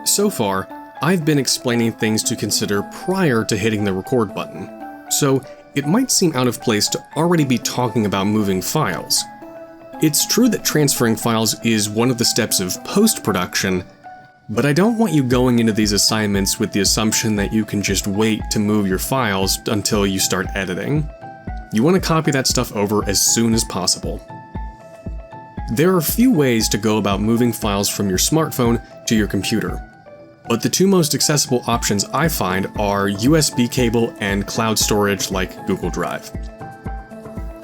So far, I've been explaining things to consider prior to hitting the record button, so it might seem out of place to already be talking about moving files. It's true that transferring files is one of the steps of post-production, but I don't want you going into these assignments with the assumption that you can just wait to move your files until you start editing. You want to copy that stuff over as soon as possible. There are a few ways to go about moving files from your smartphone to your computer, but the two most accessible options I find are USB cable and cloud storage like Google Drive.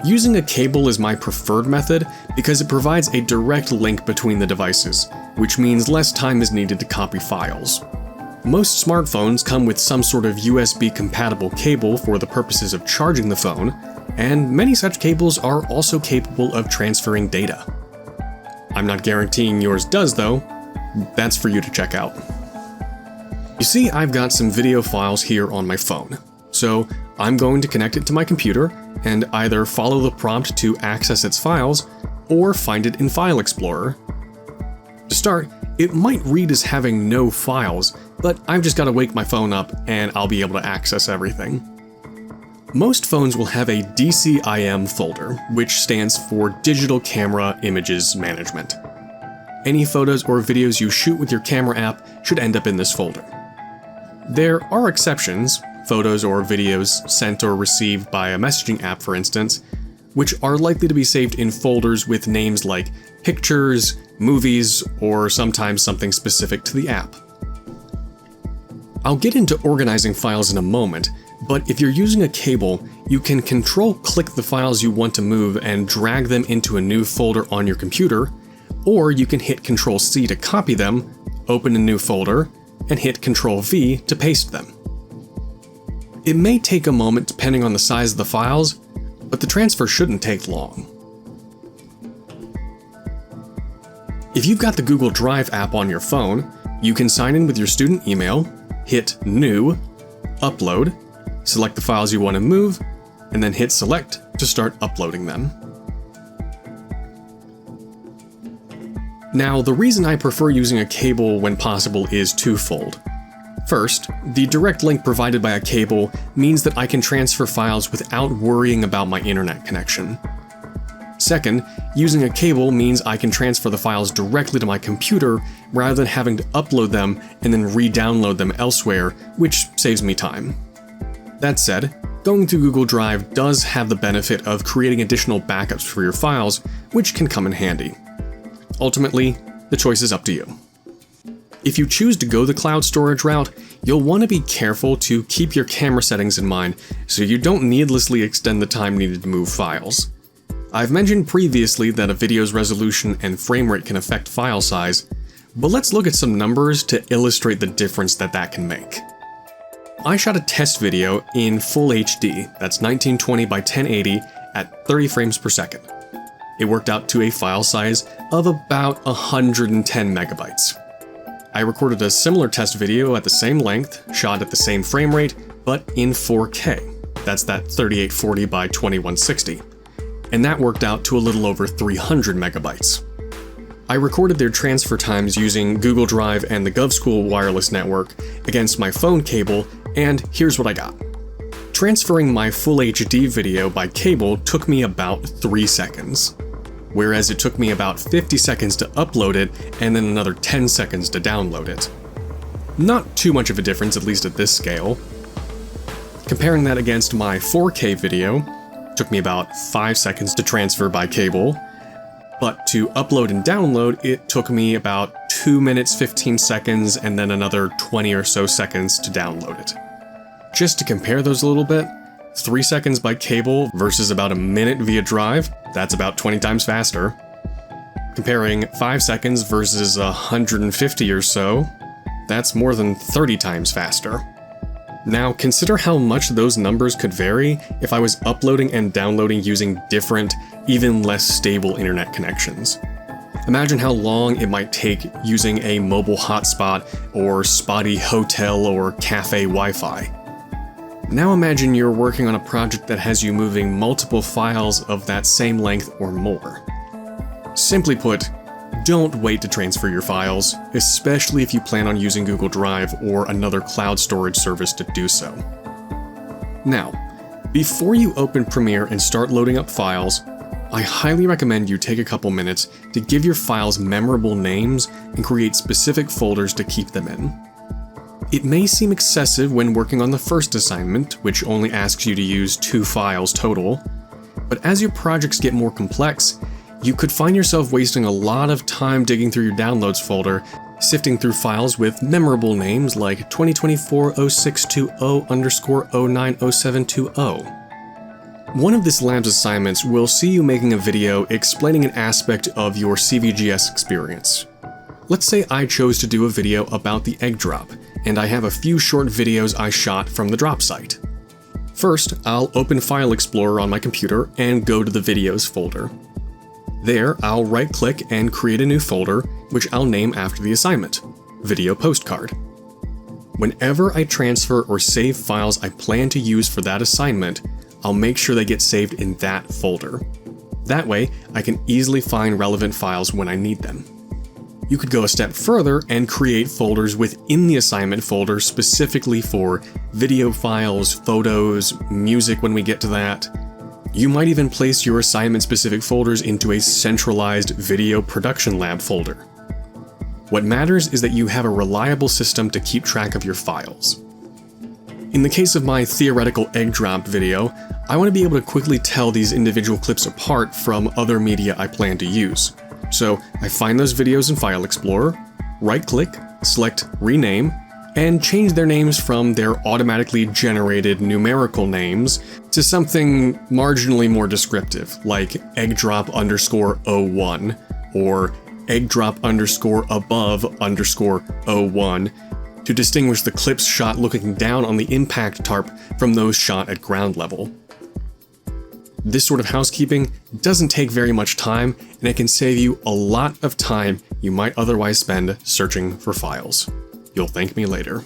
Using a cable is my preferred method because it provides a direct link between the devices, which means less time is needed to copy files. Most smartphones come with some sort of USB-compatible cable for the purposes of charging the phone, and many such cables are also capable of transferring data. I'm not guaranteeing yours does though. That's for you to check out. You see, I've got some video files here on my phone, so I'm going to connect it to my computer and either follow the prompt to access its files or find it in File Explorer. To start, it might read as having no files, but I've just got to wake my phone up and I'll be able to access everything. Most phones will have a DCIM folder, which stands for Digital Camera Images Management. Any photos or videos you shoot with your camera app should end up in this folder. There are exceptions, photos or videos sent or received by a messaging app for instance, which are likely to be saved in folders with names like pictures, movies, or sometimes something specific to the app. I'll get into organizing files in a moment, but if you're using a cable, you can Control-click the files you want to move and drag them into a new folder on your computer, or you can hit Control-C to copy them, open a new folder, and hit Control-V to paste them. It may take a moment depending on the size of the files, but the transfer shouldn't take long. If you've got the Google Drive app on your phone, you can sign in with your student email, hit New, Upload, select the files you want to move, and then hit Select to start uploading them. Now, the reason I prefer using a cable when possible is twofold. First, the direct link provided by a cable means that I can transfer files without worrying about my internet connection. Second, using a cable means I can transfer the files directly to my computer rather than having to upload them and then re-download them elsewhere, which saves me time. That said, going through Google Drive does have the benefit of creating additional backups for your files, which can come in handy. Ultimately, the choice is up to you. If you choose to go the cloud storage route, you'll want to be careful to keep your camera settings in mind so you don't needlessly extend the time needed to move files. I've mentioned previously that a video's resolution and frame rate can affect file size, but let's look at some numbers to illustrate the difference that can make. I shot a test video in Full HD, that's 1920 by 1080 at 30 frames per second. It worked out to a file size of about 110 megabytes. I recorded a similar test video at the same length, shot at the same frame rate, but in 4K. That's that 3840 by 2160. And that worked out to a little over 300 megabytes. I recorded their transfer times using Google Drive and the GovSchool wireless network against my phone cable, and here's what I got. Transferring my Full HD video by cable took me about 3 seconds, whereas it took me about 50 seconds to upload it and then another 10 seconds to download it. Not too much of a difference, at least at this scale. Comparing that against my 4K video, it took me about 5 seconds to transfer by cable, but to upload and download, it took me about 2 minutes 15 seconds and then another 20 or so seconds to download it. Just to compare those a little bit, 3 seconds by cable versus about a minute via drive, that's about 20 times faster. Comparing 5 seconds versus 150 or so, that's more than 30 times faster. Now consider how much those numbers could vary if I was uploading and downloading using different, even less stable internet connections. Imagine how long it might take using a mobile hotspot or spotty hotel or cafe Wi-Fi. Now imagine you're working on a project that has you moving multiple files of that same length or more. Simply put, Don't wait to transfer your files, especially if you plan on using Google Drive or another cloud storage service to do so. Now, before you open Premiere and start loading up files, I highly recommend you take a couple minutes to give your files memorable names and create specific folders to keep them in. It may seem excessive when working on the first assignment, which only asks you to use 2 files total, but as your projects get more complex, you could find yourself wasting a lot of time digging through your downloads folder, sifting through files with memorable names like 2024-0620_090720. One of this lab's assignments will see you making a video explaining an aspect of your CVGS experience. Let's say I chose to do a video about the egg drop, and I have a few short videos I shot from the drop site. First, I'll open File Explorer on my computer and go to the Videos folder. There, I'll right-click and create a new folder, which I'll name after the assignment, Video Postcard. Whenever I transfer or save files I plan to use for that assignment, I'll make sure they get saved in that folder. That way, I can easily find relevant files when I need them. You could go a step further and create folders within the assignment folder specifically for video files, photos, music when we get to that. You might even place your assignment-specific folders into a centralized Video Production Lab folder. What matters is that you have a reliable system to keep track of your files. In the case of my theoretical egg drop video, I want to be able to quickly tell these individual clips apart from other media I plan to use. So I find those videos in File Explorer, right-click, select Rename, and change their names from their automatically generated numerical names to something marginally more descriptive, like eggdrop_01 or eggdrop_above_01, to distinguish the clips shot looking down on the impact tarp from those shot at ground level. This sort of housekeeping doesn't take very much time, and it can save you a lot of time you might otherwise spend searching for files. You'll thank me later.